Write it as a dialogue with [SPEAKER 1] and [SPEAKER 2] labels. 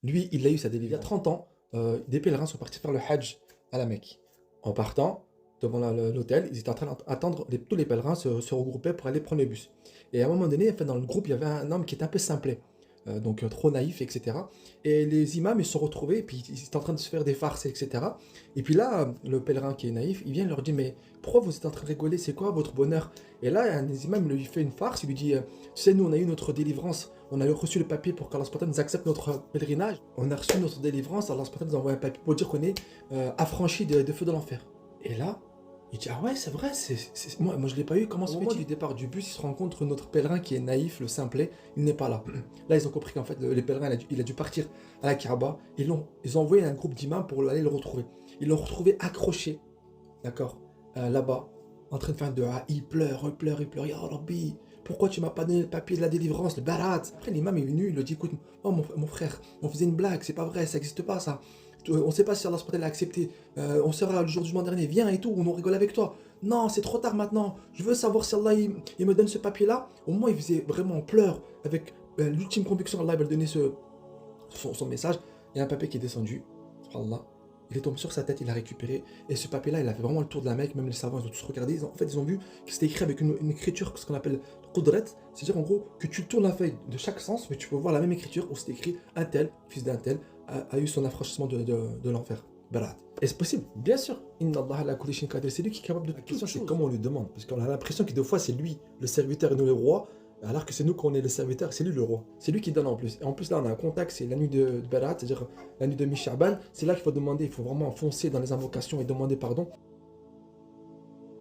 [SPEAKER 1] Lui, il a eu sa délivrance. Il y a 30 ans, des pèlerins sont partis faire le Hajj à la Mecque. En partant, devant l'hôtel, ils étaient en train d'attendre, tous les pèlerins se regroupaient pour aller prendre le bus. Et à un moment donné, en fait, dans le groupe, il y avait un homme qui était un peu simplet, donc trop naïf, etc. Et les imams, ils se sont retrouvés, et puis ils étaient en train de se faire des farces, etc. Et puis là, le pèlerin qui est naïf, il vient leur dire, mais pourquoi vous êtes en train de rigoler? C'est quoi votre bonheur? Et là, un des imams lui fait une farce, il lui dit, tu sais, nous, on a eu notre délivrance, on a reçu le papier pour qu'Allah subhanahu wa ta'ala nous accepte notre pèlerinage. On a reçu notre délivrance, Allah subhanahu wa ta'ala nous envoie un papier pour dire qu'on est affranchi des feux de l'enfer. Et là, il dit, ah ouais, c'est vrai, moi je l'ai pas eu, comment se fait-il? Au moment du départ du bus, il se rencontre notre pèlerin qui est naïf, le simplet, il n'est pas là. Là, ils ont compris qu'en fait, les pèlerins, il a dû partir à la Kaaba. Ils ont envoyé un groupe d'imams pour aller le retrouver. Ils l'ont retrouvé accroché, d'accord, là-bas, en train de faire un dua. Il pleure, il pleure, il pleure. Ya Rabbi, pourquoi tu m'as pas donné le papier de la délivrance, le barat? Après, l'imam est venu, il lui dit, écoute, oh mon frère, on faisait une blague, c'est pas vrai, ça n'existe pas ça. On sait pas si Allah l'a accepté. On sera le jour du jugement dernier, viens et tout, on rigole avec toi. Non, c'est trop tard maintenant. Je veux savoir si Allah il me donne ce papier-là. Au moins, il faisait vraiment en pleurs, avec l'ultime conviction, Allah il va lui donner son message. Il y a un papier qui est descendu, subhanallah. Il est tombé sur sa tête, il l'a récupéré. Et ce papier-là, il a fait vraiment le tour de la Mecque. Même les savants, ils ont tous regardé. En fait, ils ont vu que c'était écrit avec une écriture, ce qu'on appelle Qudrat. C'est-à-dire, en gros, que tu tournes la feuille de chaque sens, mais tu peux voir la même écriture où c'était écrit un tel, fils d'un tel, a eu son affranchissement de l'enfer. Barat. Et c'est possible, bien sûr. Inna Allah ala kulli shay'in qadir. C'est lui qui est capable de
[SPEAKER 2] La
[SPEAKER 1] toute
[SPEAKER 2] question, c'est
[SPEAKER 1] chose.
[SPEAKER 2] comment on lui demande. Parce qu'on a l'impression que des fois, c'est lui le serviteur et nous le roi, alors que c'est nous qu'on est le serviteur, c'est lui le roi.
[SPEAKER 1] C'est lui qui donne en plus. Et en plus, là, on a un contact, c'est la nuit de Barat, c'est-à-dire la nuit de Mishaban. C'est là qu'il faut demander, il faut vraiment foncer dans les invocations et demander pardon.